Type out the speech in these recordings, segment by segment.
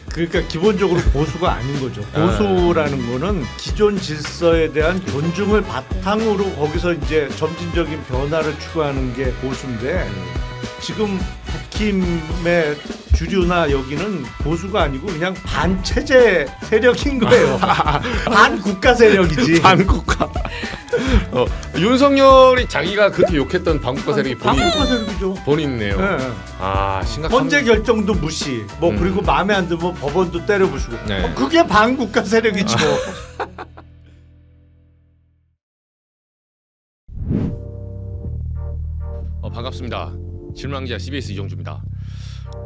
그러니까 기본적으로 보수가 아닌 거죠. 보수라는 거는 기존 질서에 대한 존중을 바탕으로 거기서 이제 점진적인 변화를 추구하는 게 보수인데 지금 국힘의 주류나 여기는 보수가 아니고 그냥 반체제 세력인 거예요. 반국가 세력이지. 반국가. 윤석열이 자기가 그렇게 욕했던 반국가 세력이 반국가 세력이죠. 본인이네요. 네. 아, 심각한. 헌재 결정도 무시. 뭐 그리고 마음에 안 들면 법원도 때려부수고. 네. 그게 반국가 세력이죠. 반갑습니다. 질문기자 CBS 이정주입니다.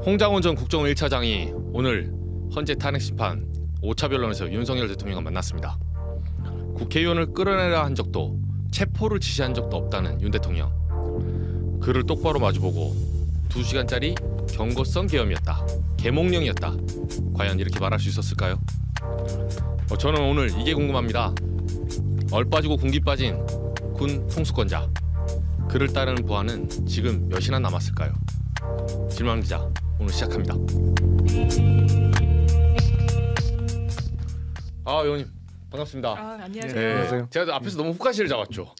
홍장원 전 국정원 1차장이 오늘 헌재 탄핵 심판 5차 변론에서 윤석열 대통령과 만났습니다. 국회의원을 끌어내라 한 적도 체포를 지시한 적도 없다는 윤 대통령. 그를 똑바로 마주보고 2시간짜리 경고성 계엄이었다. 계몽령이었다. 과연 이렇게 말할 수 있었을까요? 저는 오늘 이게 궁금합니다. 얼빠지고 군기 빠진 군 통수권자. 그를 따르는 부하는 지금 몇이나 남았을까요? 질문기자 오늘 시작합니다. 의원님 반갑습니다. 안녕하세요. 네, 안녕하세요. 제가 앞에서 너무 훅가시를 잡았죠.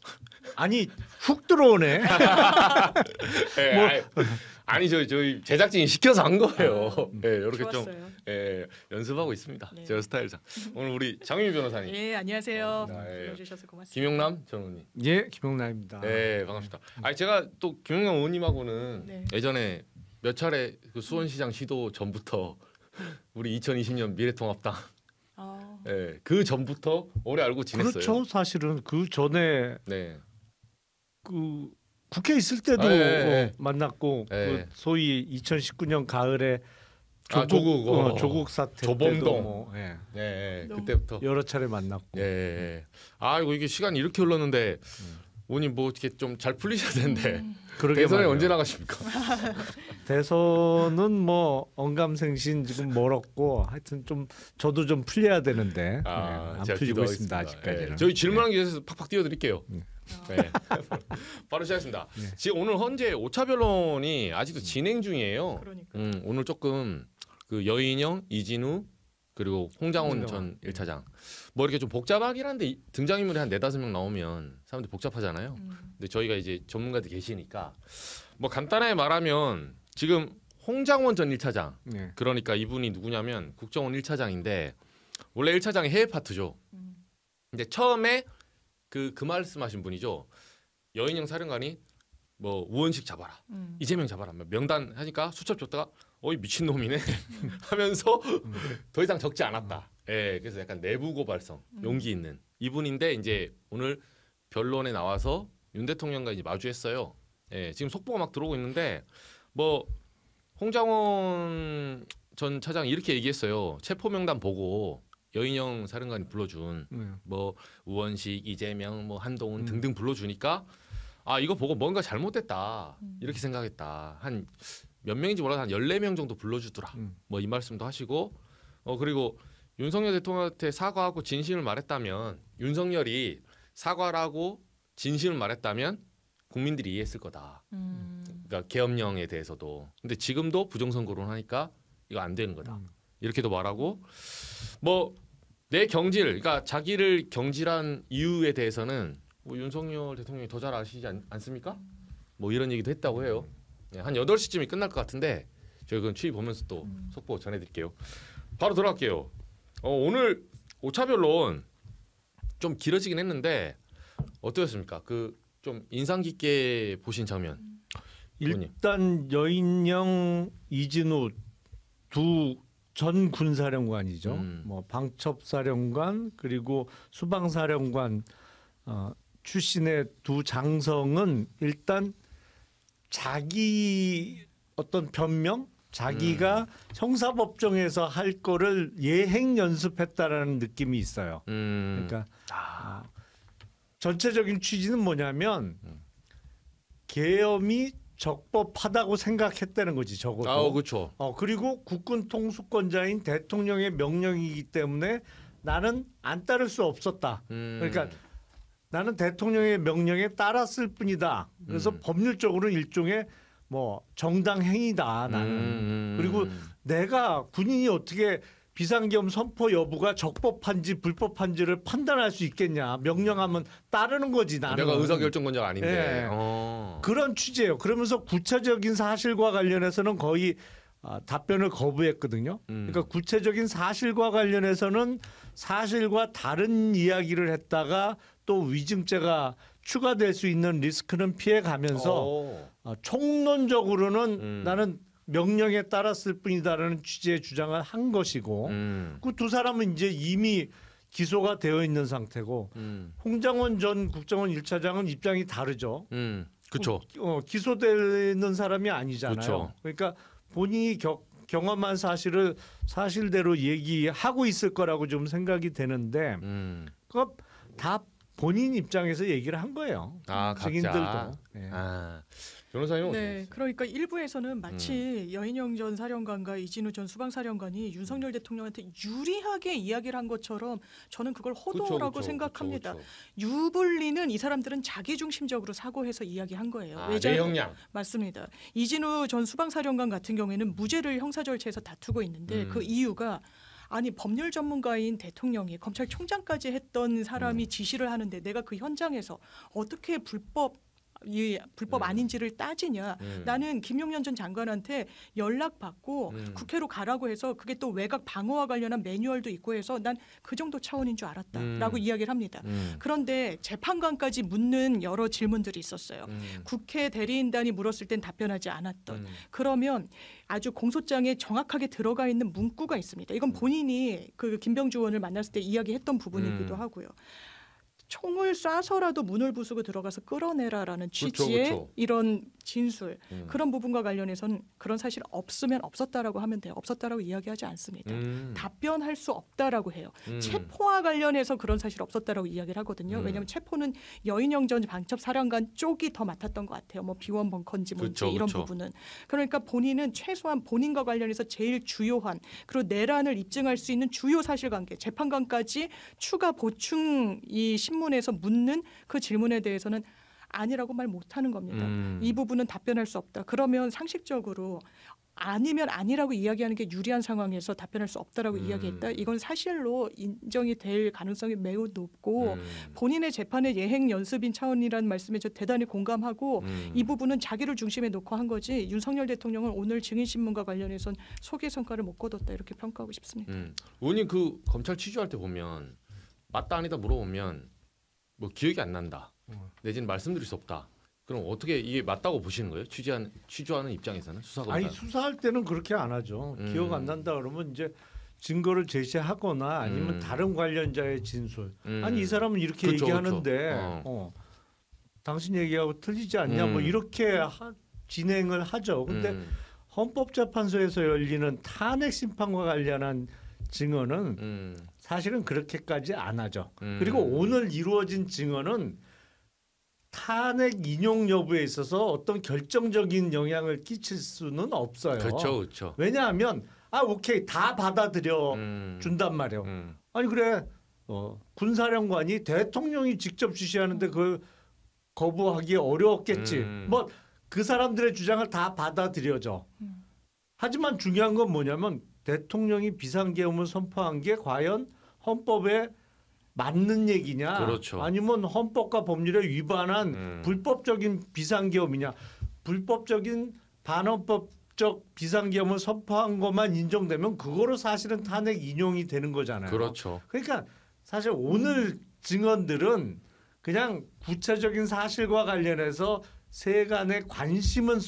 아니 훅 들어오네. 네, 아니 저희 제작진이 시켜서 한 거예요. 네, 이렇게 좋았어요. 좀 연습하고 있습니다. 네. 제 스타일상. 오늘 우리 장유미 변호사님, 예, 안녕하세요. 네. 불러주셔서 고맙습니다. 김용남 전 의원님. 예, 김용남입니다. 네, 반갑습니다. 아니 제가 또 김용남 의원님하고는 네. 예전에 몇 차례 그 수원시장 시도 전부터 우리 2020년 미래통합당 그 전부터 오래 알고 지냈어요. 그렇죠. 사실은 그 전에 네. 그 국회 있을 때도 만났고 그 소위 2019년 가을에 조국 사태 조범동. 때도 뭐, 네, 그때부터 여러 차례 만났고. 아이고 이게 시간이 이렇게 흘렀는데 의원님 뭐 어떻게 좀 잘 풀리셔야 되는데 대선에 말이에요. 언제 나가십니까? 대선은 뭐 언감생신 지금 멀었고 하여튼 좀 저도 좀 풀려야 되는데 안 제가 풀리고 기도하겠습니다. 있습니다 아직까지는. 저희 질문하기 위해서 팍팍 띄워드릴게요. 바로 시작했습니다. 지금 오늘 현재 5차 변론이 아직도 진행 중이에요. 그러니까. 오늘 조금 그 여인영, 이진우 그리고 홍장원 전 1차장 뭐 이렇게 좀 복잡하긴 한데 등장인물이 한 4-5명 나오면 사람들이 복잡하잖아요. 근데 저희가 이제 전문가들 계시니까 뭐 간단하게 말하면 지금 홍장원 전 1차장 그러니까 이분이 누구냐면 국정원 1차장인데 원래 1차장이 해외 파트죠. 근데 처음에 그 말씀하신 분이죠. 여인영 사령관이 뭐 우원식 잡아라, 이재명 잡아라, 명단 하니까 수첩 줬다가 어이 미친 놈이네 하면서 더 이상 적지 않았다. 그래서 약간 내부 고발성, 용기 있는 이분인데 이제 오늘 변론에 나와서 윤 대통령과 이제 마주했어요. 지금 속보가 막 들어오고 있는데 뭐 홍장원 전 차장이 이렇게 얘기했어요. 체포 명단 보고 여인영 사령관이 불러준 뭐 우원식, 이재명, 뭐 한동훈 등등 불러주니까 이거 보고 뭔가 잘못됐다 이렇게 생각했다. 한 몇 명인지 몰라도 한 14명 정도 불러주더라. 뭐 이 말씀도 하시고 그리고 윤석열 대통령한테 사과하고 진심을 말했다면 윤석열이 사과를 하고 진심을 말했다면 국민들이 이해했을 거다. 그러니까 계엄령에 대해서도. 근데 지금도 부정선거론 하니까 이거 안 되는 거다. 이렇게도 말하고 뭐 내 경질, 그러니까 자기를 경질한 이유에 대해서는 뭐 윤석열 대통령이 더 잘 아시지 않습니까? 뭐 이런 얘기도 했다고 해요. 한 8시쯤이 끝날 것 같은데 저희 그건 추위 보면서 또 속보 전해드릴게요. 바로 들어갈게요. 오늘 5차 변론 좀 길어지긴 했는데 어떠셨습니까? 그 좀 인상 깊게 보신 장면. 일단 여인영, 이진우 두 전 군사령관이죠. 뭐 방첩사령관 그리고 수방사령관 출신의 두 장성은 일단 자기 어떤 변명, 자기가 형사법정에서 할 거를 예행 연습했다라는 느낌이 있어요. 그러니까 전체적인 취지는 뭐냐면 계엄이 적법하다고 생각했다는 거지 적어도. 그렇죠. 그리고 국군 통수권자인 대통령의 명령이기 때문에 나는 안 따를 수 없었다. 그러니까 나는 대통령의 명령에 따랐을 뿐이다. 그래서 법률적으로는 일종의 뭐 정당 행위다 나는. 그리고 내가 군인이 어떻게 비상계엄 선포 여부가 적법한지 불법한지를 판단할 수 있겠냐. 명령하면 따르는 거지 나는. 내가 의사결정권자가 아닌데. 네. 그런 취지예요. 그러면서 구체적인 사실과 관련해서는 거의 답변을 거부했거든요. 그러니까 구체적인 사실과 관련해서는 사실과 다른 이야기를 했다가 또 위증죄가 추가될 수 있는 리스크는 피해가면서 총론적으로는 나는 명령에 따랐을 뿐이다라는 취지의 주장을 한 것이고 그 두 사람은 이제 이미 기소가 되어 있는 상태고 홍장원 전 국정원 1차장은 입장이 다르죠. 그렇죠. 기소되는 사람이 아니잖아요. 그쵸. 그러니까 본인이 경험한 사실을 사실대로 얘기하고 있을 거라고 좀 생각이 되는데 그거 다 본인 입장에서 얘기를 한 거예요. 증인들도. 네. 변호사님 네, 그러니까 일부에서는 마치 여인영 전 사령관과 이진우 전 수방사령관이 윤석열 대통령한테 유리하게 이야기를 한 것처럼 저는 그걸 호도라고 생각합니다. 유불리는 이 사람들은 자기중심적으로 사고해서 이야기한 거예요. 내형량. 맞습니다. 이진우 전 수방사령관 같은 경우에는 무죄를 형사 절차에서 다투고 있는데 그 이유가 아니 법률 전문가인 대통령이 검찰총장까지 했던 사람이 지시를 하는데 내가 그 현장에서 어떻게 불법 아닌지를 따지냐. 나는 김용년 전 장관한테 연락받고 국회로 가라고 해서 그게 또 외곽 방어와 관련한 매뉴얼도 있고 해서 난 그 정도 차원인 줄 알았다라고 이야기를 합니다. 그런데 재판관까지 묻는 여러 질문들이 있었어요. 국회 대리인단이 물었을 땐 답변하지 않았던. 그러면 아주 공소장에 정확하게 들어가 있는 문구가 있습니다. 이건 본인이 그 김병주 의원을 만났을 때 이야기했던 부분이기도 하고요. 총을 쏴서라도 문을 부수고 들어가서 끌어내라라는 취지의 그렇죠. 이런 진술 그런 부분과 관련해서는 그런 사실 없으면 없었다라고 하면 돼요. 없었다라고 이야기하지 않습니다. 답변할 수 없다라고 해요. 체포와 관련해서 그런 사실 없었다라고 이야기를 하거든요. 왜냐하면 체포는 여인영 전 방첩사령관 쪽이 더 맡았던 것 같아요. 뭐 비원 벙커인지 뭔지 그렇죠, 이런 그렇죠. 부분은. 그러니까 본인은 최소한 본인과 관련해서 제일 주요한 그리고 내란을 입증할 수 있는 주요 사실관계 재판관까지 추가 보충 이 신문에서 묻는 그 질문에 대해서는 아니라고 말 못하는 겁니다. 이 부분은 답변할 수 없다. 그러면 상식적으로 아니면 아니라고 이야기하는 게 유리한 상황에서 답변할 수 없다라고 이야기했다. 이건 사실로 인정이 될 가능성이 매우 높고 본인의 재판의 예행 연습인 차원이라는 말씀에 저 대단히 공감하고 이 부분은 자기를 중심에 놓고 한 거지 윤석열 대통령은 오늘 증인신문과 관련해서는 소개성과를 못 거뒀다 이렇게 평가하고 싶습니다. 의원님 그 검찰 취조할 때 보면 맞다 아니다 물어보면 뭐 기억이 안 난다. 내지는 말씀드릴 수 없다. 그럼 어떻게 이게 맞다고 보시는 거예요? 취조하는 입장에서는 수사검사. 아니 수사할 때는 그렇게 안 하죠. 기억 안 난다 그러면 이제 증거를 제시하거나 아니면 다른 관련자의 진술. 아니 이 사람은 이렇게 그렇죠, 얘기하는데 그렇죠. 당신 얘기하고 틀리지 않냐 뭐 이렇게 진행을 하죠. 근데 헌법재판소에서 열리는 탄핵 심판과 관련한 증언은 사실은 그렇게까지 안 하죠. 그리고 오늘 이루어진 증언은 탄핵 인용 여부에 있어서 어떤 결정적인 영향을 끼칠 수는 없어요. 그렇죠, 그렇죠. 왜냐하면 오케이 다 받아들여 준단 말이에요. 아니 그래 군사령관이 대통령이 직접 지시하는데 그걸 거부하기 어려웠겠지. 뭐 그 사람들의 주장을 다 받아들여져. 하지만 중요한 건 뭐냐면 대통령이 비상계엄을 선포한 게 과연 헌법에 맞는 얘기냐 그렇죠. 아니면 헌법과 법률에 위반한 불법적인 비상계엄이냐 불법적인 반헌법적 비상계엄을 선포한 것만 인정되면 그거로 사실은 탄핵 인용이 되는 거잖아요. 그렇죠. 그러니까 사실 오늘 증언들은 그냥 구체적인 사실과 관련해서 세간의 관심은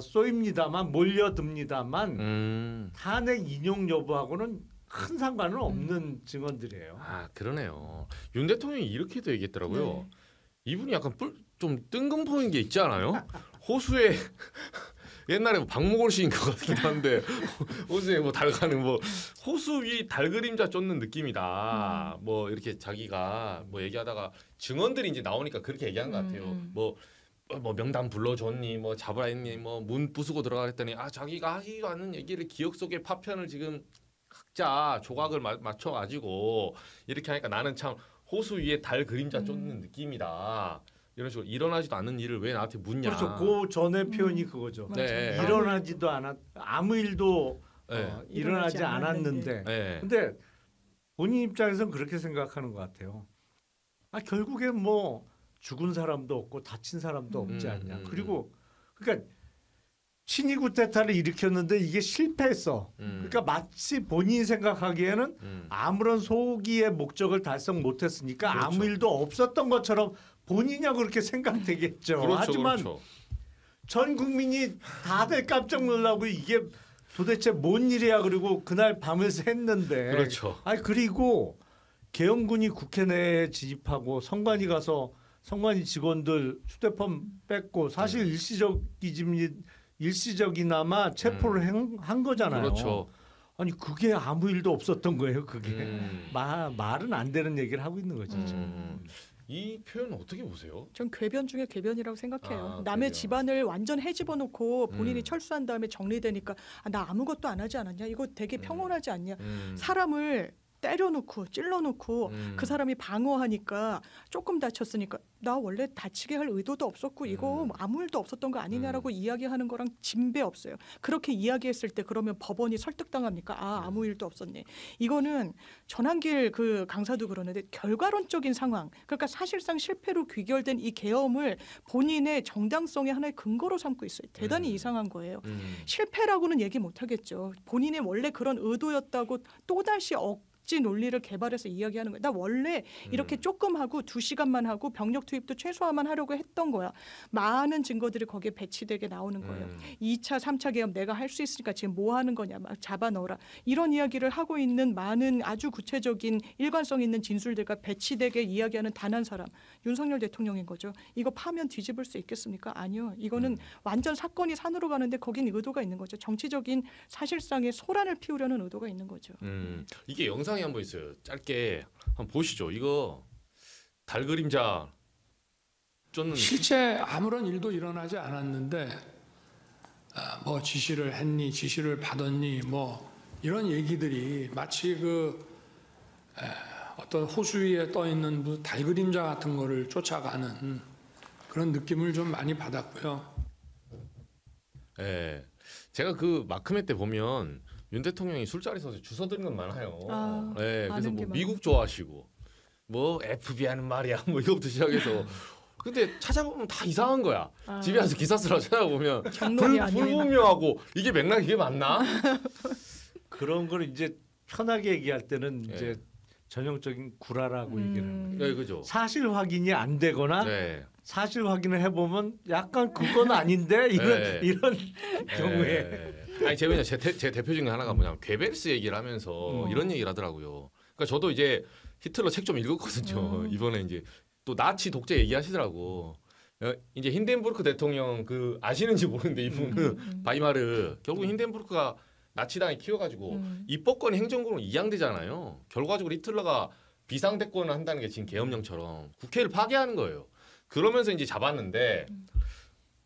쏘입니다만 몰려듭니다만 탄핵 인용 여부하고는 큰 상관은 없는 증언들이에요. 그러네요. 윤 대통령이 이렇게도 얘기했더라고요. 네. 이분이 약간 좀 뜬금포인 게 있지 않아요? 호수에 옛날에 박목월 시인 것 같기도 한데 호수에 뭐 달가는 뭐 호수 위 달 그림자 쫓는 느낌이다. 뭐 이렇게 자기가 뭐 얘기하다가 증언들이 이제 나오니까 그렇게 얘기한 것 같아요. 뭐 명단 불러줬니 뭐 잡으라 했니 뭐 문 부수고 들어가랬더니 자기가 하기도 않는 얘기를 기억 속에 파편을 지금 각자 조각을 맞춰가지고 이렇게 하니까 나는 참 호수 위에 달 그림자 쫓는 느낌이다. 이런 식으로 일어나지도 않는 일을 왜 나한테 묻냐. 그렇죠. 그 전의 표현이 그거죠. 네. 일어나지도 않았 아무 일도 네. 일어나지 않았는데. 네. 근데 본인 입장에서는 그렇게 생각하는 것 같아요. 결국엔 뭐 죽은 사람도 없고 다친 사람도 없지 않냐. 그리고 그러니까 친위 쿠데타를 일으켰는데 이게 실패했어. 그러니까 마치 본인이 생각하기에는 아무런 소기의 목적을 달성 못했으니까 그렇죠. 아무 일도 없었던 것처럼 본인이야 그렇게 생각되겠죠. 그렇죠, 하지만 그렇죠. 전 국민이 다들 깜짝 놀라고 이게 도대체 뭔 일이야. 그리고 그날 밤을 샜는데. 그렇죠. 그리고 계엄군이 국회 내에 진입하고 선관위 가서 선관위 직원들 휴대폰 뺏고 사실 일시적이나마 체포를 한 거잖아요. 그렇죠. 아니 그게 아무 일도 없었던 거예요. 그게 말은 안 되는 얘기를 하고 있는 거죠. 이 표현 어떻게 보세요? 전 궤변 중에 궤변이라고 생각해요. 아, 남의 그래요? 집안을 완전 헤집어 놓고 본인이 철수한 다음에 정리되니까 나 아무것도 안 하지 않았냐? 이거 되게 평온하지 않냐? 사람을 때려놓고 찔러놓고 그 사람이 방어하니까 조금 다쳤으니까 나 원래 다치게 할 의도도 없었고 이거 아무 일도 없었던 거 아니냐라고 이야기하는 거랑 진배 없어요. 그렇게 이야기했을 때 그러면 법원이 설득당합니까? 아무 일도 없었네. 이거는 전한길 그 강사도 그러는데 결과론적인 상황. 그러니까 사실상 실패로 귀결된 이 계엄을 본인의 정당성의 하나의 근거로 삼고 있어요. 대단히 이상한 거예요. 실패라고는 얘기 못 하겠죠. 본인의 원래 그런 의도였다고 또다시 억지 논리를 개발해서 이야기하는 거야. 나 원래 이렇게 조금 하고 2시간만 하고 병력 투입도 최소화만 하려고 했던 거야. 많은 증거들이 거기에 배치되게 나오는 거예요. 2차, 3차 계엄 내가 할 수 있으니까 지금 뭐 하는 거냐. 막 잡아 넣어라. 이런 이야기를 하고 있는 많은 아주 구체적인 일관성 있는 진술들과 배치되게 이야기하는 단 한 사람. 윤석열 대통령인 거죠. 이거 파면 뒤집을 수 있겠습니까? 아니요. 이거는 완전 사건이 산으로 가는데 거긴 의도가 있는 거죠. 정치적인 사실상의 소란을 피우려는 의도가 있는 거죠. 이게 영상이 한번 있어요. 짧게 한번 보시죠. 이거 달 그림자 쫓는 실제 아무런 일도 일어나지 않았는데 뭐 지시를 했니, 지시를 받았니, 뭐 이런 얘기들이 마치 어떤 호수 위에 떠 있는 달 그림자 같은 거를 쫓아가는 그런 느낌을 좀 많이 받았고요. 예. 제가 그 마크메 때 보면 윤 대통령이 술자리 서서 주워 드는 건 많아요. 예. 그래서 뭐 미국 좋아하시고 뭐 FBI는 말이야 뭐 이거부터 시작해서 근데 찾아보면 다 이상한 거야. 집에 와서 기사 쓰라 찾아보면 불분명하고 이게 맥락 이게 맞나? 그런 걸 이제 편하게 얘기할 때는 이제 전형적인 구라라고 얘기를 합니다. 네, 그죠. 사실 확인이 안 되거나 사실 확인을 해보면 약간 그건 아닌데 이런 경우에 아니 제 대표 중에 하나가 뭐냐면 괴벨스 얘기를 하면서 이런 얘기를 하더라고요. 그러니까 저도 이제 히틀러 책 좀 읽었거든요. 이번에 이제 또 나치 독재 얘기하시더라고. 이제 힌덴부르크 대통령 그 아시는지 모르는데 이분은 바이마르 결국 힌덴부르크가 나치당이 키워가지고 입법권이 행정권으로 이양되잖아요. 결과적으로 히틀러가 비상대권을 한다는 게 지금 계엄령처럼 국회를 파괴하는 거예요. 그러면서 이제 잡았는데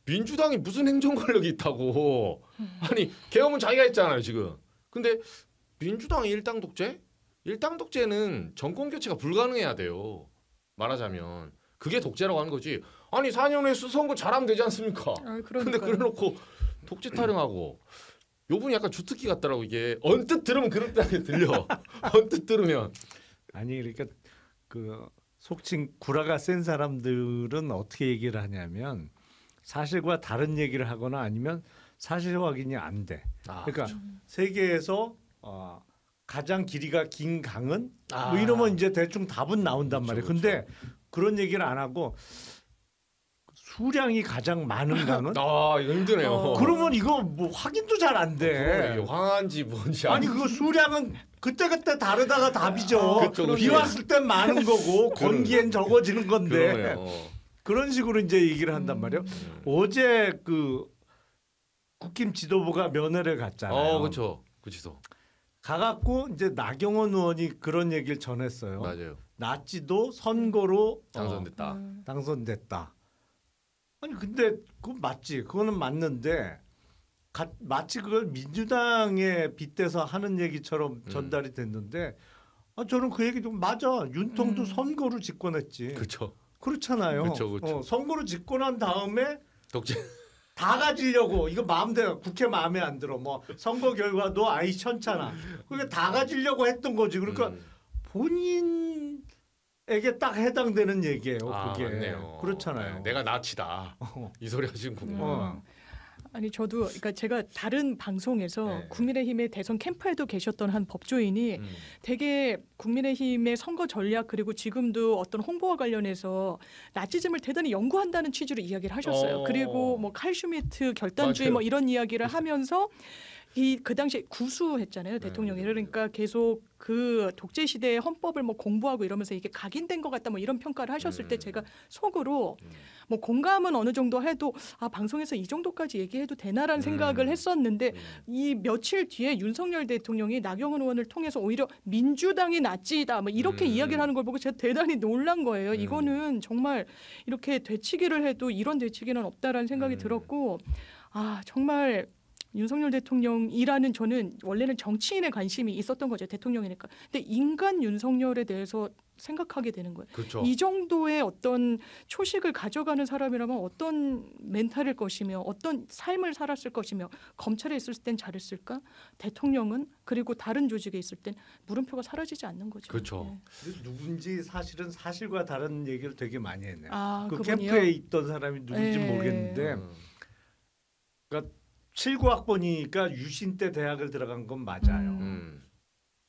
민주당이 무슨 행정 권력이 있다고. 아니 계엄은 자기가 했잖아요 지금. 근데 민주당이 일당 독재? 일당 독재는 정권 교체가 불가능해야 돼요. 말하자면 그게 독재라고 하는 거지. 아니 4년 후에 수선거 잘하면 되지 않습니까? 근데 그래놓고 독재 타령하고 요분이 약간 주특기 같더라고. 이게 언뜻 들으면 그렇다게 들려. 언뜻 들으면 아니 그러니까 그 속칭 구라가 센 사람들은 어떻게 얘기를 하냐면 사실과 다른 얘기를 하거나 아니면 사실 확인이 안 돼. 그러니까 그렇죠. 세계에서 가장 길이가 긴 강은 뭐 이러면 이제 대충 답은 나온단 말이에요. 근데 그런 얘기를 안 하고 수량이 가장 많은 강은 이거 힘드네요. 그러면 이거 뭐 확인도 잘 안 돼. 황한지 뭔지 아니 그거 수량은 그때그때 다르다가 답이죠. 비 왔을 땐 많은 거고 건기엔 적어지는 건데 그런 식으로 이제 얘기를 한단 말이에요. 어제 그 국힘 지도부가 면회를 갔잖아요. 그렇죠. 그치도. 가갖고 이제 나경원 의원이 그런 얘기를 전했어요. 맞아요. 나치도 선거로 당선됐다. 아니 근데 그건 맞지. 그거는 맞는데 마치 그걸 민주당에 빗대서 하는 얘기처럼 전달이 됐는데 저는 그 얘기 좀 맞아. 윤통도 선거로 집권했지. 그렇죠. 그렇잖아요. 그렇죠. 선거로 짓고 난 다음에 독재. 다 가지려고 이거 마음대로 국회 마음에 안 들어 뭐 선거 결과도 아이 천차나 그러니까 다 가지려고 했던 거지. 그러니까 본인에게 딱 해당되는 얘기예요. 그게 맞네요. 그렇잖아요. 네, 내가 나치다 이 소리 하시는군요. 아니 저도 그러니까 제가 다른 방송에서 네. 국민의힘의 대선 캠프에도 계셨던 한 법조인이 되게 국민의힘의 선거 전략 그리고 지금도 어떤 홍보와 관련해서 나치즘을 대단히 연구한다는 취지로 이야기를 하셨어요. 그리고 뭐 칼슘이트 결단주의 맞아요. 뭐 이런 이야기를 하면서 그 당시에 구수했잖아요 대통령이. 그러니까 계속 그 독재 시대의 헌법을 뭐 공부하고 이러면서 이게 각인된 것 같다 뭐 이런 평가를 하셨을 때 제가 속으로 뭐 공감은 어느 정도 해도 방송에서 이 정도까지 얘기해도 되나라는 생각을 했었는데 이 며칠 뒤에 윤석열 대통령이 나경원 의원을 통해서 오히려 민주당이 나치다 뭐 이렇게 이야기를 하는 걸 보고 제가 대단히 놀란 거예요. 이거는 정말 이렇게 되치기를 해도 이런 되치기는 없다라는 생각이 들었고 정말 윤석열 대통령이라는 저는 원래는 정치인에 관심이 있었던 거죠. 대통령이니까. 근데 인간 윤석열에 대해서 생각하게 되는 거예요. 그렇죠. 이 정도의 어떤 초식을 가져가는 사람이라면 어떤 멘탈일 것이며 어떤 삶을 살았을 것이며 검찰에 있을 땐 잘했을까? 대통령은 그리고 다른 조직에 있을 땐 물음표가 사라지지 않는 거죠. 그렇죠. 누군지 사실은 사실과 다른 얘기를 되게 많이 했네요. 그 그분이요? 캠프에 있던 사람이 누군지 모르겠는데 그러니까 79학번이니까 유신 때 대학을 들어간 건 맞아요.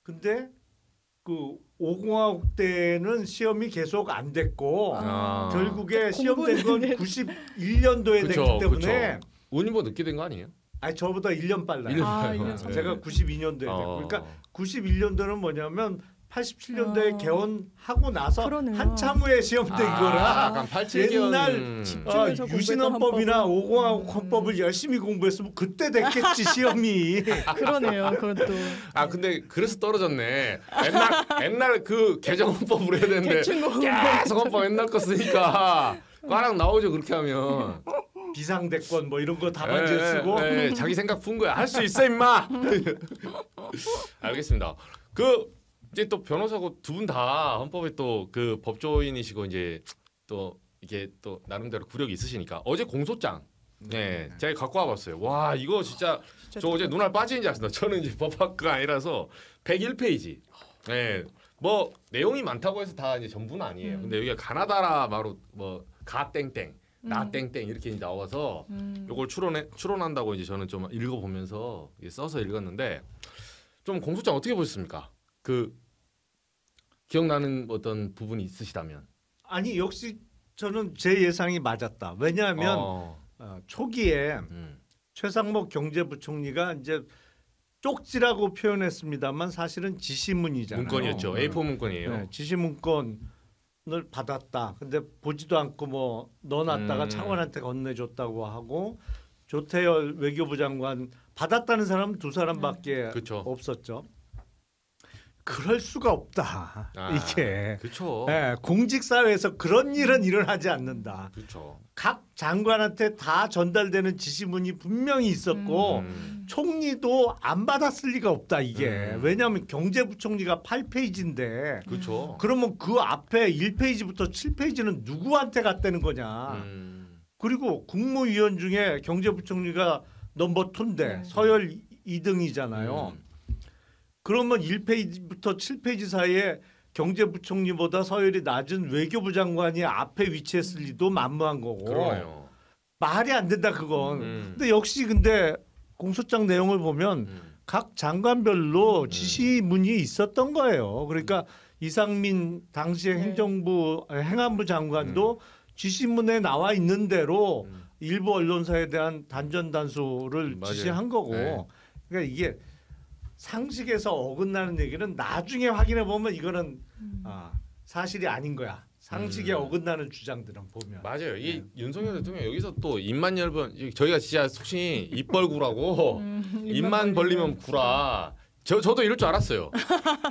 근데 그 5공화국 때는 시험이 계속 안 됐고 결국에 시험된 건 91년도에 됐기 때문에 운이 뭐 늦게 된 거 아니에요? 아니 저보다 1년 빨라요. 1년 제가 92년도에 됐고 그러니까 91년도는 뭐냐면 87년도에 개원하고 나서 그러네요. 한참 후에 시험된 거라 옛날 집중해서 유신헌법이나 5공화국 헌법을 열심히 공부했으면 그때 됐겠지 시험이. 그러네요. 그것도. 근데 그래서 떨어졌네. 옛날 그 개정헌법으로 해야 되는데 계속 헌법 옛날 거 쓰니까 꽈랑 나오죠 그렇게 하면. 비상대권 뭐 이런 거 답안지 쓰고 자기 생각 푼 거야. 할 수 있어 임마. 알겠습니다. 이제 또 변호사고 두 분 다 헌법에 또 그 법조인이시고 이제 또 이게 또 나름대로 구력이 있으시니까 어제 공소장 제가 갖고 와봤어요. 와 이거 진짜 저 어제 눈알 빠지는 줄 알았습니다. 저는 이제 법학과가 아니라서 101페이지. 뭐 내용이 많다고 해서 다 이제 전부는 아니에요. 근데 여기가 가나다라 바로 뭐 가 땡땡 나 땡땡 이렇게 나와서 요걸 추론한다고 이제 저는 좀 읽어보면서 써서 읽었는데 좀 공소장 어떻게 보셨습니까? 기억나는 어떤 부분이 있으시다면? 아니 역시 저는 제 예상이 맞았다. 왜냐하면 초기에 최상목 경제부총리가 이제 쪽지라고 표현했습니다만 사실은 지시문이잖아요. 문건이었죠. A4 문건이에요. 지시문건을 받았다. 근데 보지도 않고 뭐 넣어놨다가 차관한테 건네줬다고 하고 조태열 외교부 장관 받았다는 사람은 두 사람밖에 없었죠. 그럴 수가 없다. 이게 그렇죠. 공직사회에서 그런 일은 일어나지 않는다. 그렇죠. 각 장관한테 다 전달되는 지시문이 분명히 있었고 총리도 안 받았을 리가 없다. 이게 왜냐하면 경제부총리가 8페이지인데 그렇죠. 그러면 그 앞에 1페이지부터 7페이지는 누구한테 갔다는 거냐. 그리고 국무위원 중에 경제부총리가 넘버 2인데 서열 2등이잖아요. 그러면 1페이지부터 7페이지 사이에 경제부총리보다 서열이 낮은 외교부 장관이 앞에 위치했을 리도 만무한 거고. 그러네요. 말이 안 된다 그건. 근데 역시 근데 공소장 내용을 보면 각 장관별로 지시문이 있었던 거예요. 그러니까 이상민 당시의 행안부 장관도 지시문에 나와 있는 대로 일부 언론사에 대한 단전단수를 지시한 거고. 그러니까 이게 상식에서 어긋나는 얘기는 나중에 확인해 보면 이거는 사실이 아닌 거야. 상식에 어긋나는 주장들은 보면. 맞아요. 이 윤석열 대통령 여기서 또 입만 열면 저희가 진짜 속칭이 입벌구라고 입만 벌리면 구라. 저도 이럴 줄 알았어요.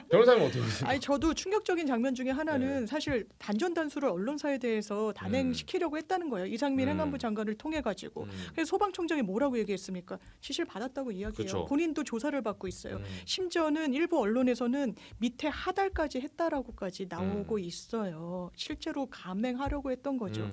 변호사님 어떻게 보세요? 아니 저도 충격적인 장면 중에 하나는 사실 단전 단수를 언론사에 대해서 단행시키려고 했다는 거예요. 이상민 행안부 장관을 통해 가지고. 그래서 소방청장이 뭐라고 얘기했습니까? 지시를 받았다고 이야기해요. 그쵸. 본인도 조사를 받고 있어요. 심지어는 일부 언론에서는 밑에 하달까지 했다라고까지 나오고 있어요. 실제로 감행하려고 했던 거죠.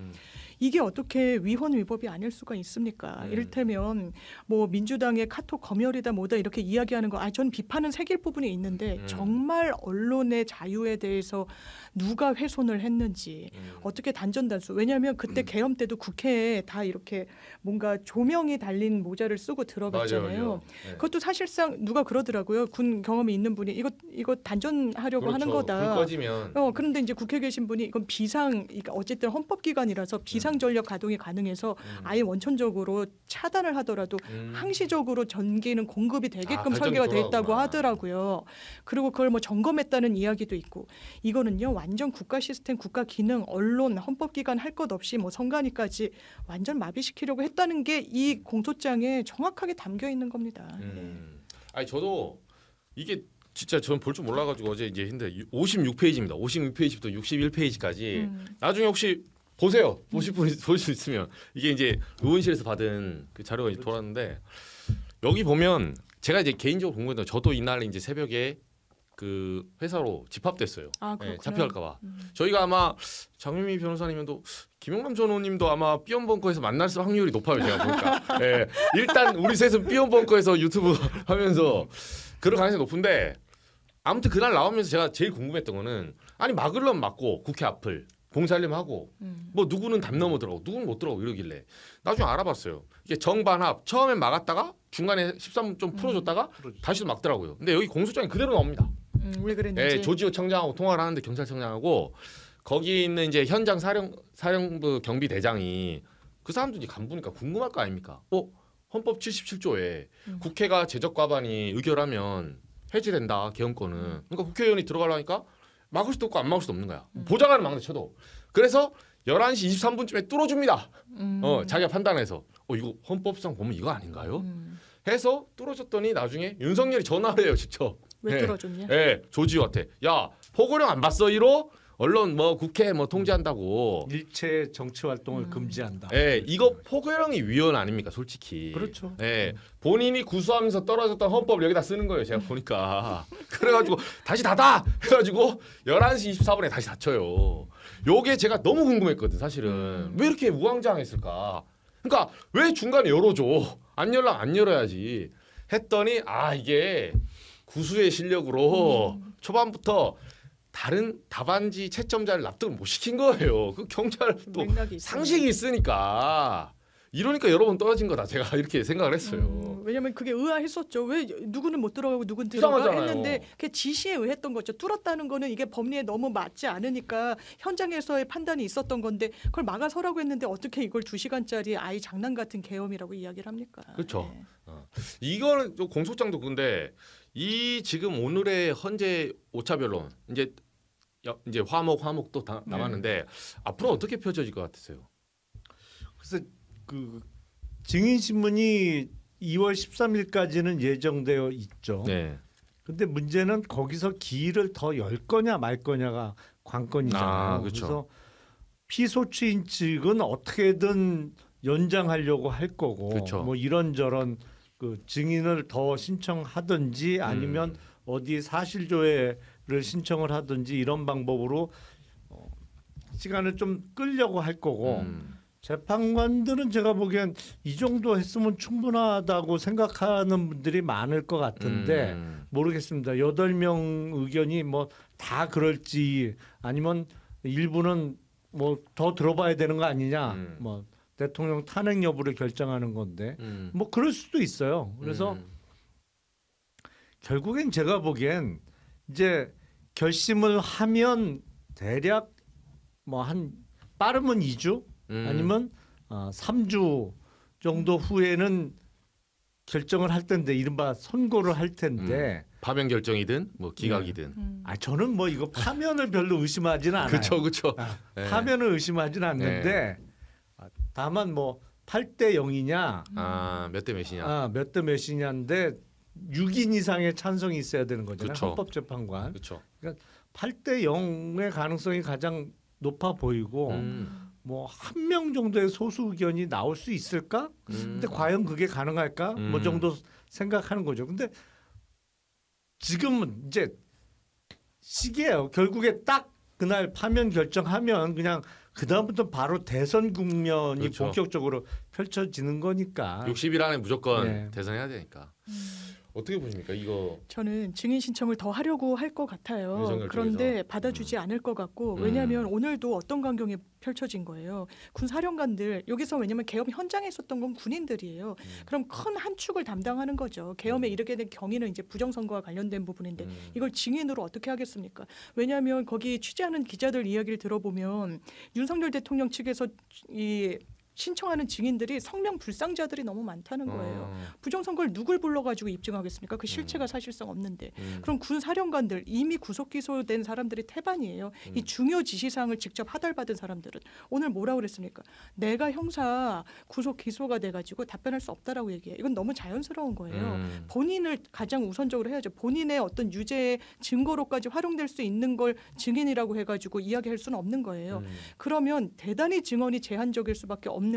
이게 어떻게 위헌 위법이 아닐 수가 있습니까? 이를테면 뭐 민주당의 카톡 검열이다 뭐다 이렇게 이야기하는 거, 전 비판은 새길 부분이 있는데 정말 언론의 자유에 대해서 누가 훼손을 했는지 어떻게 단전단수? 왜냐하면 그때 계엄 때도 국회에 다 이렇게 뭔가 조명이 달린 모자를 쓰고 들어갔잖아요. 맞아요. 네. 그것도 사실상 누가 그러더라고요. 군 경험이 있는 분이 이거 단전하려고 그렇죠. 하는 거다. 불 꺼지면 그런데 이제 국회 계신 분이 이건 그러니까 어쨌든 헌법기관이라서 비상전력 가동이 가능해서 아예 원천적으로 차단을 하더라도 항시적으로 전기는 공급이 되게끔 설계가 돼 있다고 하더라고요. 그리고 그걸 뭐 점검했다는 이야기도 있고, 이거는요 완전 국가 시스템, 국가 기능, 언론, 헌법기관 할 것 없이 뭐 선관위까지 완전 마비시키려고 했다는 게 이 공소장에 정확하게 담겨 있는 겁니다. 아니 저도 이게 진짜 저는 볼 줄 몰라가지고 어제 이제 했는데 56페이지입니다. 56페이지부터 61페이지까지 나중에 혹시 보세요. 보실 분 볼 수 있으면 이게 이제 의원실에서 받은 그 자료가 이제 돌았는데 여기 보면 제가 이제 개인적으로 공부했는데 저도 이날 이제 새벽에 그 회사로 집합됐어요. 잡혀갈까봐. 저희가 아마 장유미 변호사님도 김용남 전 의원님도 아마 삐언벙커에서 만날 확률이 높아요. 제가 보니까. 일단 우리 셋은 삐언벙커에서 유튜브 하면서 그럴 가능성이 높은데 아무튼 그날 나오면서 제가 제일 궁금했던 거는 아니 막으려면 막고 국회 앞을 봉사하려면 하고 뭐 누구는 담 넘어 들어가고 누구는 못 들어가고 이러길래 나중에 알아봤어요. 이게 정반합 처음엔 막았다가 중간에 13분 좀 풀어줬다가 다시 막더라고요. 근데 여기 공소장이 그대로 나옵니다. 왜 그랬는지. 조지호 청장하고 통화를 하는데 경찰청장하고 거기 있는 이제 현장 사령부 경비대장이 그 사람도 이제 간부니까 궁금할 거 아닙니까? 헌법 77조에 국회가 제적 과반이 의결하면 해지된다 계엄권은. 그러니까 국회의원이 들어가려니까 막을 수도 없고 안 막을 수도 없는 거야. 보좌관은 막는 쳐도. 그래서 11시 23분쯤에 뚫어줍니다. 자기가 판단해서 이거 헌법상 보면 이거 아닌가요? 해서 뚫어줬더니 나중에 윤석열이 전화를 해요 직접. 왜 뚫어줬냐? 조지호한테 야 포고령 안 봤어 1호? 언론 뭐 국회 뭐 통제한다고. 일체 정치 활동을 금지한다. 이거 포고령이 위헌 아닙니까 솔직히. 그렇죠. 본인이 구수하면서 떨어졌던 헌법을 여기다 쓰는 거예요 제가 보니까. 그래가지고 다시 닫아 해가지고 11시 24분에 다시 닫혀요. 요게 제가 너무 궁금했거든 사실은. 왜 이렇게 우왕좌왕했을까. 그러니까 왜 중간에 열어줘. 안 열어야지 했더니 이게 구수의 실력으로 초반부터 다른 답안지 채점자를 납득을 못 시킨 거예요. 그 경찰도 상식이 있으니까 이러니까 여러 번 떨어진 거다. 제가 이렇게 생각을 했어요. 왜냐면 그게 의아했었죠. 왜 누구는 못 들어가고 누구는 들어가 이상하잖아요. 했는데 그게 지시에 의했던 거죠. 뚫었다는 거는 이게 법리에 너무 맞지 않으니까 현장에서의 판단이 있었던 건데 그걸 막아서라고 했는데 어떻게 이걸 2시간짜리 아이 장난 같은 계엄이라고 이야기를 합니까? 그렇죠. 이거는 또 공소장도 근데 이 지금 오늘의 헌재 5차 변론 이제 화목 또 남았는데 앞으로 어떻게 펼쳐질 것 같으세요? 그래서 그 증인 신문이 2월 13일까지는 예정되어 있죠. 근데 문제는 거기서 기일을 더 열 거냐 말 거냐가 관건이잖아요. 그렇죠. 그래서 피소추인 측은 어떻게든 연장하려고 할 거고, 그렇죠. 뭐 이런저런 그 증인을 더 신청하든지 아니면 어디 사실조회를 신청을 하든지 이런 방법으로 시간을 좀 끌려고 할 거고. 재판관들은 제가 보기엔 이 정도 했으면 충분하다고 생각하는 분들이 많을 것 같은데 모르겠습니다. 8명 의견이 뭐 다 그럴지 아니면 일부는 뭐 더 들어봐야 되는 거 아니냐. 뭐 대통령 탄핵 여부를 결정하는 건데 뭐 그럴 수도 있어요. 그래서 결국엔 제가 보기엔 이제 결심을 하면 대략 뭐 한 빠르면 2주 아니면 3주 정도 후에는 결정을 할 텐데 이른바 선고를 할 텐데 파면 결정이든 뭐 기각이든. 저는 뭐 이거 파면을 별로 의심하지는 않아요. 그렇죠. 파면을 의심하지는 않는데 다만 뭐 8대 0이냐 몇 대 몇이냐. 몇 대 몇이냐인데 6인 이상의 찬성이 있어야 되는 거잖아요. 그쵸. 헌법재판관. 그렇죠. 8대 0의 가능성이 가장 높아 보이고 뭐 한 명 정도의 소수 의견이 나올 수 있을까? 근데 과연 그게 가능할까? 뭐 정도 생각하는 거죠. 근데 지금은 이제 시기예요. 결국에 딱 그날 파면 결정하면 그냥 그 다음부터 바로 대선 국면이 그렇죠. 본격적으로 펼쳐지는 거니까. 60일 안에 무조건 네. 대선해야 되니까. 어떻게 보십니까? 이거 저는 증인 신청을 더 하려고 할 것 같아요. 윤석열 그런데 쪽에서. 받아주지 않을 것 같고 왜냐하면 오늘도 어떤 광경이 펼쳐진 거예요. 군 사령관들 여기서 왜냐하면 계엄 현장에 있었던 건 군인들이에요. 그럼 큰 한 축을 담당하는 거죠. 계엄에 이르게 된 경위는 이제 부정선거와 관련된 부분인데 이걸 증인으로 어떻게 하겠습니까? 왜냐하면 거기 취재하는 기자들 이야기를 들어보면 윤석열 대통령 측에서 이 신청하는 증인들이 성명 불상자들이 너무 많다는 거예요. 부정선거를 누굴 불러가지고 입증하겠습니까? 그 실체가 사실상 없는데. 그럼 군 사령관들 이미 구속 기소된 사람들이 태반이에요. 이 중요 지시사항을 직접 하달받은 사람들은 오늘 뭐라고 그랬습니까? 내가 형사 구속 기소가 돼가지고 답변할 수 없다라고 얘기해. 이건 너무 자연스러운 거예요. 본인을 가장 우선적으로 해야죠. 본인의 어떤 유죄의 증거로까지 활용될 수 있는 걸 증인이라고 해가지고 이야기할 수는 없는 거예요. 그러면 대단히 증언이 제한적일 수밖에 없는데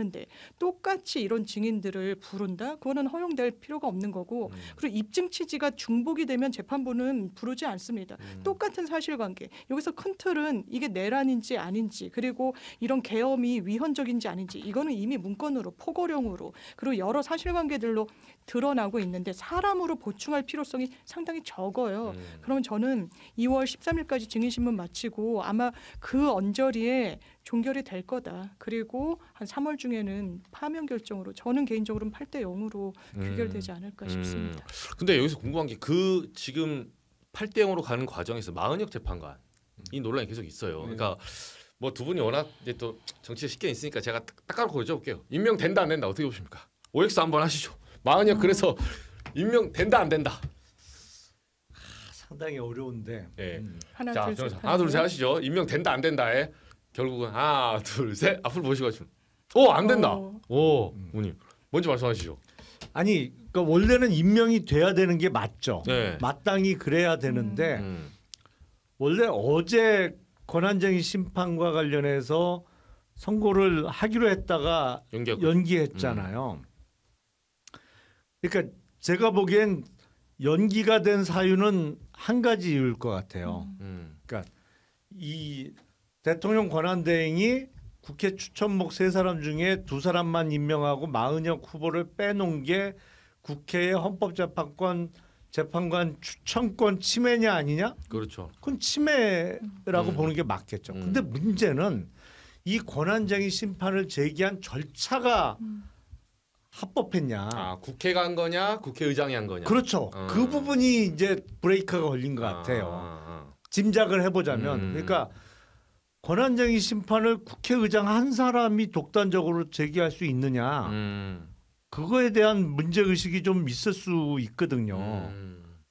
똑같이 이런 증인들을 부른다? 그거는 허용될 필요가 없는 거고 그리고 입증 취지가 중복이 되면 재판부는 부르지 않습니다. 똑같은 사실관계. 여기서 큰 틀은 이게 내란인지 아닌지 그리고 이런 계엄이 위헌적인지 아닌지 이거는 이미 문건으로 포고령으로 그리고 여러 사실관계들로 드러나고 있는데 사람으로 보충할 필요성이 상당히 적어요. 그러면 저는 2월 13일까지 증인신문 마치고 아마 그 언저리에 종결이 될 거다. 그리고 한 3월 중에는 파면 결정으로 저는 개인적으로는 8대 0으로 귀결되지 않을까 싶습니다. 근데 여기서 궁금한 게 그 지금 8대 0으로 가는 과정에서 마은혁 재판관 이 논란이 계속 있어요. 그러니까 뭐 두 분이 워낙 이제 또 정치에 쉽게 있으니까 제가 딱 까놓고 여쭤볼게요. 임명된다 안 된다 어떻게 보십니까? OX 한번 하시죠. 마은혁 그래서 임명된다 안 된다. 상당히 어려운데. 예. 하나 자, 둘 셋. 하나 둘 셋 하시죠. 임명된다 안 된다에 결국은 하나 둘 셋 앞으로 보시고 좀. 안 된다. 부모님 먼저 말씀하시죠. 아니, 그러니까 원래는 임명이 돼야 되는 게 맞죠. 네. 마땅히 그래야 되는데 원래 어제 권한쟁의 심판과 관련해서 선고를 하기로 했다가 연기했잖아요. 그러니까 제가 보기엔 연기가 된 사유는 한 가지 이유일 것 같아요. 그러니까 이 대통령 권한대행이 국회 추천목 3사람 중에 2사람만 임명하고 마은혁 후보를 빼놓은 게 국회의 헌법재판관 추천권 침해냐 아니냐? 그렇죠. 그건 침해라고 보는 게 맞겠죠. 근데 문제는 이 권한쟁의 심판을 제기한 절차가 합법했냐? 국회가 한 거냐, 국회의장이 한 거냐? 그렇죠. 그 부분이 이제 브레이크가 걸린 것 같아요. 짐작을 해보자면, 그러니까 권한쟁의 심판을 국회의장 한 사람이 독단적으로 제기할 수 있느냐? 그거에 대한 문제 의식이 좀 있을 수 있거든요.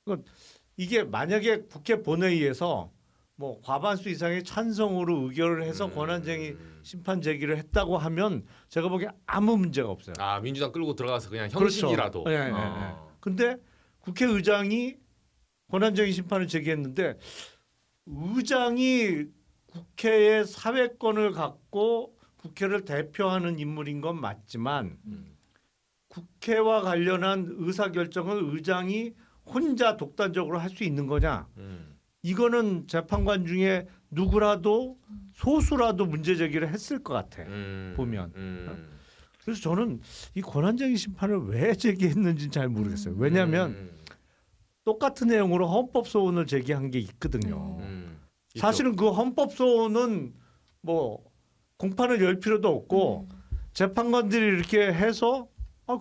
그러니까 이게 만약에 국회 본회의에서 뭐 과반수 이상의 찬성으로 의결을 해서 권한쟁의 심판 제기를 했다고 하면 제가 보기에 아무 문제가 없어요. 민주당 끌고 들어가서 그냥 형식이라도. 그렇죠. 네. 근데 국회의장이 권한쟁의 심판을 제기했는데 의장이 국회의 사회권을 갖고 국회를 대표하는 인물인 건 맞지만 국회와 관련한 의사결정을 의장이 혼자 독단적으로 할 수 있는 거냐? 이거는 재판관 중에 누구라도 소수라도 문제 제기를 했을 것 같아. 보면. 그래서 저는 이 권한쟁의 심판을 왜 제기했는지는 잘 모르겠어요. 왜냐하면 똑같은 내용으로 헌법소원을 제기한 게 있거든요. 사실은 그 헌법소원은 뭐 공판을 열 필요도 없고 재판관들이 이렇게 해서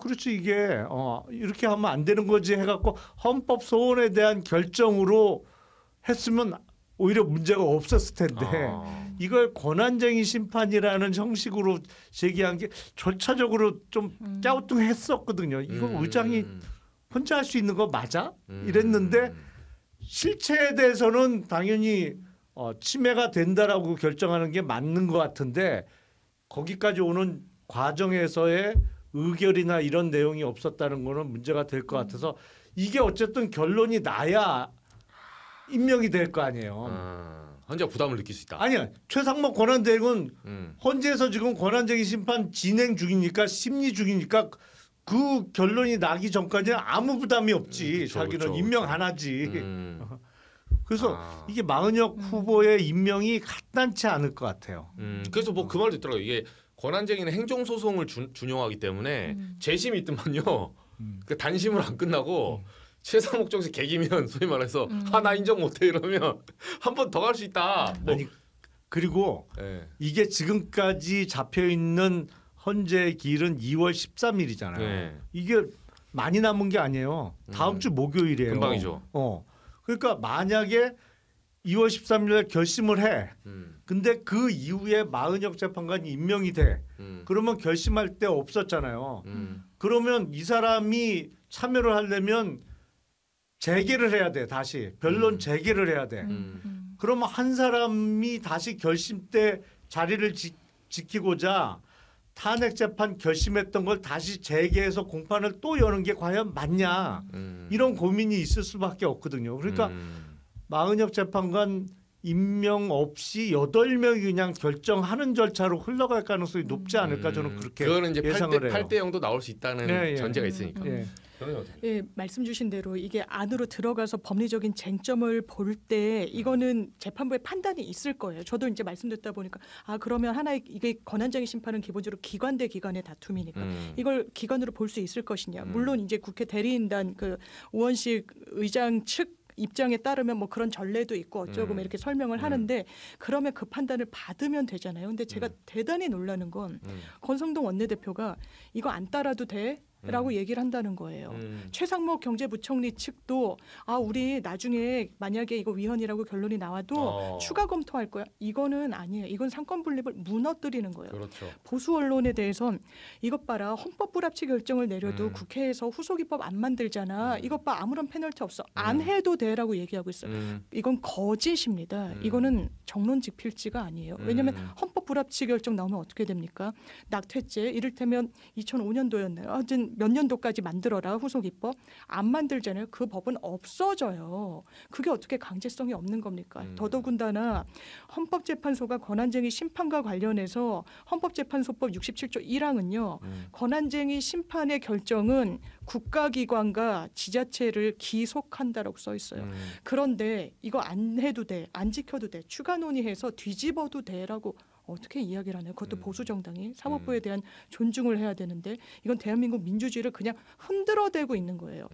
그렇지 이게 이렇게 하면 안 되는 거지 해갖고 헌법소원에 대한 결정으로 했으면 오히려 문제가 없었을 텐데 이걸 권한쟁의 심판이라는 형식으로 제기한 게 절차적으로 좀 갸우뚱했었거든요. 이거 의장이 혼자 할 수 있는 거 맞아? 이랬는데 실체에 대해서는 당연히 침해가 된다라고 결정하는 게 맞는 것 같은데 거기까지 오는 과정에서의 의결이나 이런 내용이 없었다는 거는 문제가 될 것 같아서 이게 어쨌든 결론이 나야 임명이 될 거 아니에요. 헌재가 부담을 느낄 수 있다. 아니야. 최상목 권한대행은 헌재에서 지금 권한쟁의 심판 진행 중이니까 심리 중이니까 그 결론이 나기 전까지는 아무 부담이 없지. 그쵸, 자기는 그쵸, 임명 그쵸. 안 하지. 그래서 이게 마은혁 후보의 임명이 간단치 않을 것 같아요. 그래서 뭐 그 말도 있더라고요. 이게 권한쟁의는 행정소송을 준용하기 때문에 재심이 있더만요. 그 단심으로 안 끝나고 최상목 쪽에서 개기면 소위 말해서 나 인정 못해 이러면 한 번 더 갈 수 있다. 뭐. 아니, 그리고 네. 이게 지금까지 잡혀 있는 헌재 기일은 2월 13일이잖아요. 네. 이게 많이 남은 게 아니에요. 다음 주 목요일이에요. 금방이죠. 그러니까 만약에 2월 13일에 결심을 해. 근데 그 이후에 마은혁 재판관이 임명이 돼. 그러면 결심할 때 없었잖아요. 그러면 이 사람이 참여를 하려면 재개를 해야 돼. 다시 변론 재개를 해야 돼. 그러면 한 사람이 다시 결심 때 자리를 지키고자 탄핵 재판 결심했던 걸 다시 재개해서 공판을 또 여는 게 과연 맞냐. 이런 고민이 있을 수밖에 없거든요. 그러니까 마은혁 재판관 임명 없이 8명이 그냥 결정하는 절차로 흘러갈 가능성이 높지 않을까 저는 그렇게 그거는 이제 예상을 해요. 8대 0도 나올 수 있다는 네, 전제가 있으니까. 예. 예, 말씀 주신 대로 이게 안으로 들어가서 법리적인 쟁점을 볼 때 이거는 재판부의 판단이 있을 거예요. 저도 이제 말씀 듣다 보니까 그러면 하나의 이게 권한쟁의 심판은 기본적으로 기관 대 기관의 다툼이니까 이걸 기관으로 볼 수 있을 것이냐. 물론 이제 국회 대리인단 그 우원식 의장 측 입장에 따르면 뭐 그런 전례도 있고 어쩌고 뭐 이렇게 설명을 하는데 그러면 그 판단을 받으면 되잖아요. 근데 제가 대단히 놀라는 건 권성동 원내대표가 이거 안 따라도 돼? 라고 얘기를 한다는 거예요. 최상목 경제부총리 측도 우리 나중에 만약에 이거 위헌이라고 결론이 나와도 추가 검토할 거야. 이거는 아니에요. 이건 상권 분립을 무너뜨리는 거예요. 그렇죠. 보수 언론에 대해선 이것 봐라. 헌법 불합치 결정을 내려도 국회에서 후속 입법 안 만들잖아. 이것 봐. 아무런 페널티 없어. 안 해도 돼라고 얘기하고 있어요. 이건 거짓입니다. 이거는 정론직필지가 아니에요. 왜냐하면 헌법 불합치 결정 나오면 어떻게 됩니까? 낙태죄 이를테면 2005년도였나요? 하여튼 몇 년도까지 만들어라 후속 입법 안 만들잖아요. 그 법은 없어져요. 그게 어떻게 강제성이 없는 겁니까? 더더군다나 헌법재판소가 권한쟁의 심판과 관련해서 헌법재판소법 67조 1항은요. 권한쟁의 심판의 결정은 국가기관과 지자체를 기속한다라고 써 있어요. 그런데 이거 안 해도 돼. 안 지켜도 돼. 추가 논의해서 뒤집어도 돼라고 어떻게 이야기를 하나요? 그것도 보수 정당이 사법부에 대한 존중을 해야 되는데 이건 대한민국 민주주의를 그냥 흔들어대고 있는 거예요.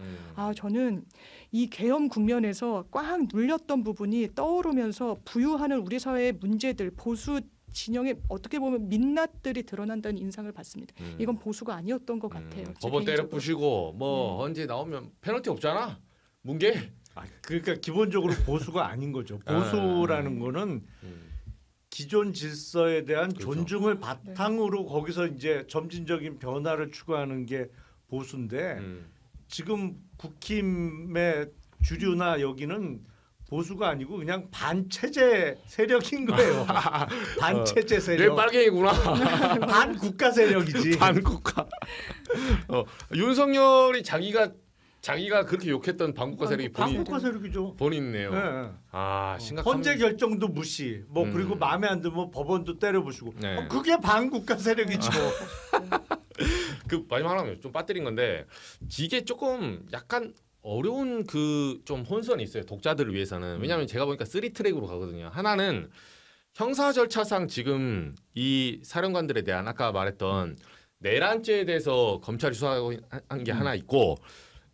저는 이 계엄 국면에서 꽉 눌렸던 부분이 떠오르면서 부유하는 우리 사회의 문제들 보수 진영의 어떻게 보면 민낯들이 드러난다는 인상을 받습니다. 이건 보수가 아니었던 것 같아요. 법원 때려 부시고 뭐 언제 나오면 페널티 없잖아. 뭉개. 그러니까 기본적으로 보수가 아닌 거죠. 보수라는 거는 기존 질서에 대한 그렇죠. 존중을 바탕으로 거기서 이제 점진적인 변화를 추구하는 게 보수인데 지금 국힘의 주류나 여기는 보수가 아니고 그냥 반체제 세력인 거예요. 반체제 세력. 얘 빨갱이구나. 반국가 세력이지. 반국가. 윤석열이 자기가 그렇게 욕했던 반국가 세력이 반국가 세력이죠. 본인이네요. 네. 심각합니다. 헌재 결정도 무시. 그리고 마음에 안 들면 법원도 때려부시고. 네. 그게 반국가 세력이죠. 그 마지막 하나 좀 빠뜨린 건데 이게 조금 약간 어려운 그 좀 혼선이 있어요. 독자들을 위해서는. 왜냐하면 제가 보니까 3트랙으로 가거든요. 하나는 형사 절차상 지금 이 사령관들에 대한 아까 말했던 내란죄에 대해서 검찰이 수사한 게 하나 있고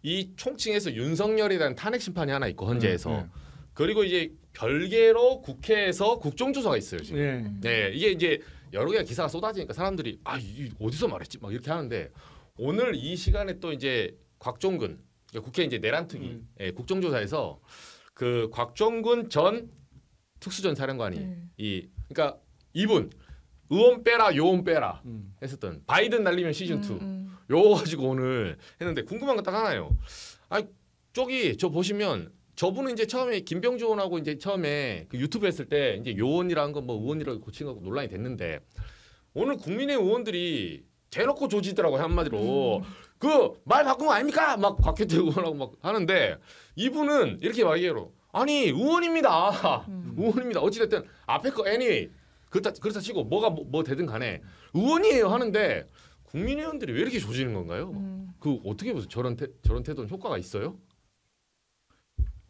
이 총칭에서 윤석열에 대한 탄핵 심판이 하나 있고 헌재에서 그리고 이제 별개로 국회에서 국정조사가 있어요 지금. 네, 이게 이제 여러 개의 기사가 쏟아지니까 사람들이 이 어디서 말했지 막 이렇게 하는데 오늘 이 시간에 또 이제 곽종근 국회 이제 내란특위 국정조사에서 그 곽종근 전 특수전 사령관이 그러니까 이분 의원 빼라 요원 빼라 했었던 바이든 날리면 시즌 2 요거 가지고 오늘 했는데 궁금한 거 딱 하나요. 저기 저 보시면 저분은 이제 처음에 김병주 의원하고 이제 처음에 그 유튜브 했을 때 이제 요원이라는 거 뭐 의원이라고 고친 거 논란이 됐는데 오늘 국민의 의원들이 대놓고 조지더라고요 한마디로. 그 말 바꾼 거 아닙니까? 막 곽규태 의원하고 막 하는데 이분은 이렇게 말해요. 아니 의원입니다. 의원입니다. 어찌됐든 앞에 거 anyway 그렇다 치고 뭐가 뭐 되든 간에 의원이에요 하는데 국민의원들이 왜 이렇게 조지는 건가요? 그 어떻게 보세요? 저런 태도는 효과가 있어요?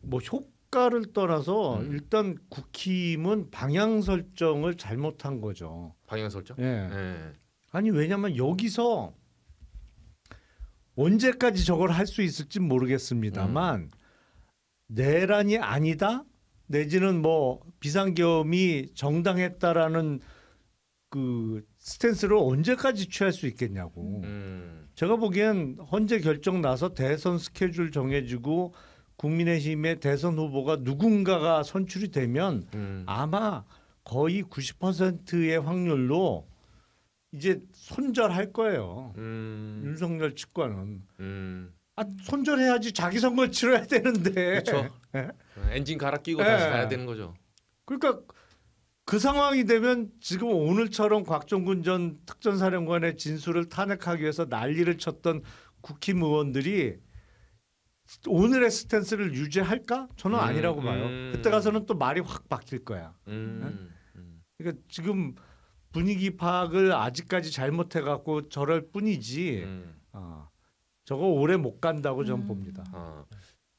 뭐 효과를 떠나서 일단 국힘은 방향 설정을 잘못한 거죠. 방향 설정? 예. 네. 아니 왜냐면 여기서 언제까지 저걸 할 수 있을지 모르겠습니다만 내란이 아니다 내지는 뭐 비상계엄이 정당했다라는 그 스탠스를 언제까지 취할 수 있겠냐고. 제가 보기엔 헌재 결정 나서 대선 스케줄 정해지고 국민의힘의 대선 후보가 누군가가 선출이 되면 아마 거의 90%의 확률로 이제 손절할 거예요. 윤석열 측과는. 손절해야지 자기 선거 치러야 되는데. 그렇죠. 네? 엔진 갈아 끼고 다시 가야 되는 거죠. 그러니까 그 상황이 되면 지금 오늘처럼 곽종근 전 특전사령관의 진술을 탄핵하기 위해서 난리를 쳤던 국힘 의원들이 오늘의 스탠스를 유지할까? 저는 아니라고 봐요. 그때 가서는 또 말이 확 바뀔 거야. 그러니까 지금 분위기 파악을 아직까지 잘못해갖고 저럴 뿐이지 저거 오래 못 간다고 저는 봅니다.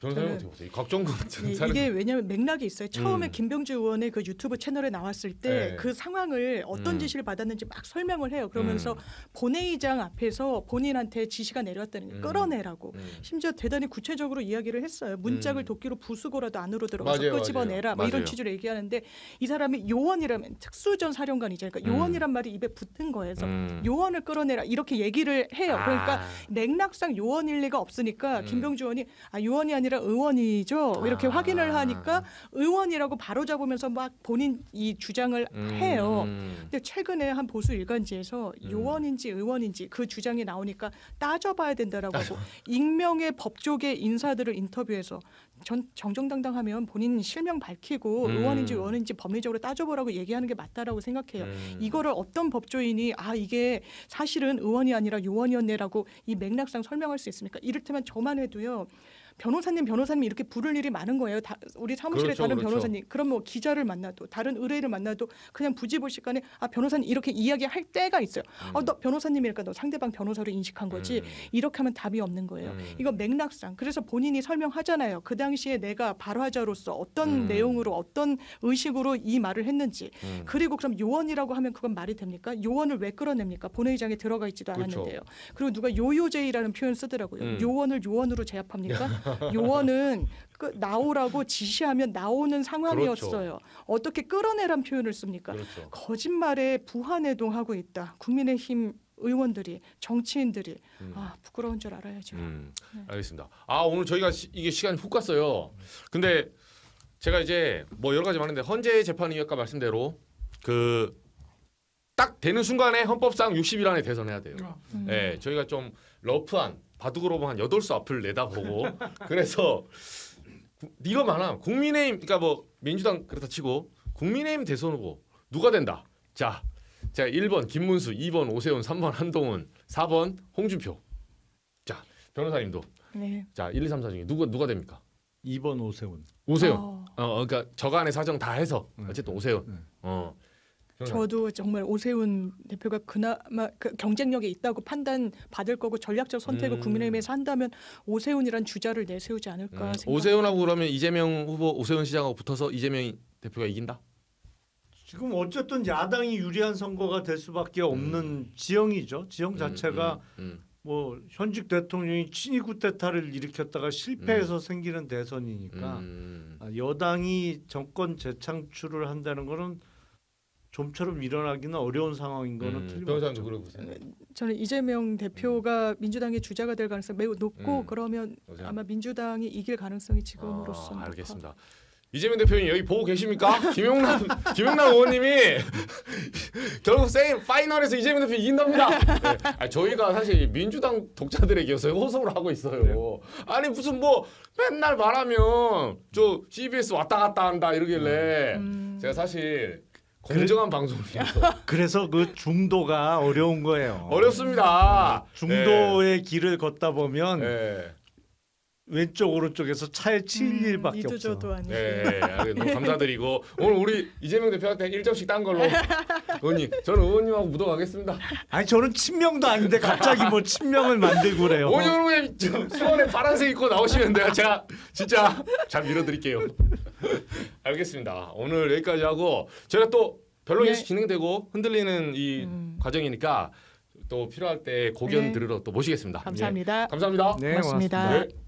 변호사님 어떻게 보세요? 곽종근 전 이게 왜냐하면 맥락이 있어요. 처음에 김병주 의원의 그 유튜브 채널에 나왔을 때 그 상황을 어떤 지시를 받았는지 막 설명을 해요. 그러면서 본회의장 앞에서 본인한테 지시가 내려왔다는 게 끌어내라고. 심지어 대단히 구체적으로 이야기를 했어요. 문짝을 도끼로 부수고라도 안으로 들어가서 맞아요, 끄집어내라. 뭐 이런 취지로 얘기하는데 이 사람이 요원이라면 특수전 사령관이죠. 그러니까 요원이란 말이 입에 붙은 거에서 요원을 끌어내라 이렇게 얘기를 해요. 그러니까 맥락상 요원일 리가 없으니까 김병주 의원이 요원이 아니라 의원이죠. 이렇게 확인을 하니까 의원이라고 바로 잡으면서 막 본인 이 주장을 해요. 근데 최근에 한 보수 일간지에서 요원인지 의원인지 그 주장이 나오니까 따져봐야 된다라고 하고 익명의 법조계 인사들을 인터뷰해서 정정당당하면 본인 실명 밝히고 의원인지 의원인지 법리적으로 따져보라고 얘기하는 게 맞다라고 생각해요. 이거를 어떤 법조인이 이게 사실은 의원이 아니라 요원이었네라고 이 맥락상 설명할 수 있습니까? 이를테면 저만 해도요. 변호사님 이렇게 부를 일이 많은 거예요. 우리 사무실에 다른 변호사님. 그럼 뭐 기자를 만나도 다른 의뢰인을 만나도 그냥 부지불식간에 변호사님 이렇게 이야기할 때가 있어요. 너 변호사님이니까 너 상대방 변호사로 인식한 거지. 이렇게 하면 답이 없는 거예요. 이거 맥락상. 그래서 본인이 설명하잖아요. 그 당시에 내가 발화자로서 어떤 내용으로 어떤 의식으로 이 말을 했는지. 그리고 그럼 요원이라고 하면 그건 말이 됩니까? 요원을 왜 끌어냅니까? 본회의장에 들어가 있지도 않았는데요. 그리고 누가 요요제이라는 표현 쓰더라고요. 요원을 요원으로 제압합니까? 요원은 나오라고 지시하면 나오는 상황이었어요. 어떻게 끌어내란 표현을 씁니까? 거짓말에 부한해동하고 있다. 국민의힘 의원들이 정치인들이 부끄러운 줄 알아야죠. 알겠습니다. 오늘 저희가 이게 시간이 훅 갔어요. 근데 제가 이제 뭐 여러 가지 많은데 헌재 재판이 아까 말씀대로 딱 되는 순간에 헌법상 60일 안에 대선해야 돼요. 네, 저희가 좀 러프한 바둑으로 보면 한 8수 앞을 내다보고 그래서 이거만 국민의힘 그러니까 뭐 민주당 그렇다 치고 국민의힘 대선 후보 누가 된다. 자 1번 김문수, 2번 오세훈, 3번 한동훈, 4번 홍준표. 자 변호사님도 자 1, 2, 3, 4 중에 누가 됩니까? 2번 오세훈. 그러니까 저간의 사정 다 해서 어쨌든 오세훈. 저도 정말 오세훈 대표가 그나마 경쟁력이 있다고 판단 받을 거고 전략적 선택을 국민의힘에서 한다면 오세훈이란 주자를 내세우지 않을까 생각합니다. 오세훈하고 그러면 이재명 후보, 오세훈 시장하고 붙어서 이재명 대표가 이긴다? 지금 어쨌든 야당이 유리한 선거가 될 수밖에 없는 지형이죠. 지형 자체가 뭐 현직 대통령이 친위 쿠데타를 일으켰다가 실패해서 생기는 대선이니까 여당이 정권 재창출을 한다는 거는 좀처럼 일어나기는 어려운 상황인 거는 틀림없죠. 변호사님도 그러고 보세요. 저는 이재명 대표가 민주당의 주자가 될 가능성이 매우 높고 그러면 아마 민주당이 이길 가능성이 지금으로서는 알겠습니다. 이재명 대표님 여기 보고 계십니까? 김용남 의원님이 결국 파이널에서 이재명 대표 이긴답니다. 네. 저희가 사실 민주당 독자들에게 호소를 하고 있어요. 아니 무슨 뭐 맨날 말하면 저 CBS 왔다 갔다 한다 이러길래 제가 사실 공정한 방송을 위해서. 그래서 그 중도가 어려운 거예요. 어렵습니다. 중도의 길을 걷다 보면 네. 왼쪽 오른쪽에서 차에 칠 일밖에 없어. 이도저도 아니고. 네, 너무 감사드리고 오늘 우리 이재명 대표한테 1점씩 딴 걸로 의원님, 저는 의원님하고 묻어가겠습니다. 아니 저는 친명도 아닌데 갑자기 뭐 친명을 만들고 그래요. 의원님 수원에 파란색 입고 나오시면 제가 진짜 잘 밀어드릴게요. 알겠습니다. 오늘 여기까지 하고 저희가 또 변론 계속 진행되고 흔들리는 이 과정이니까 또 필요할 때 고견 네. 들으러 또 모시겠습니다. 감사합니다. 예, 감사합니다. 네, 고맙습니다. 고맙습니다. 네.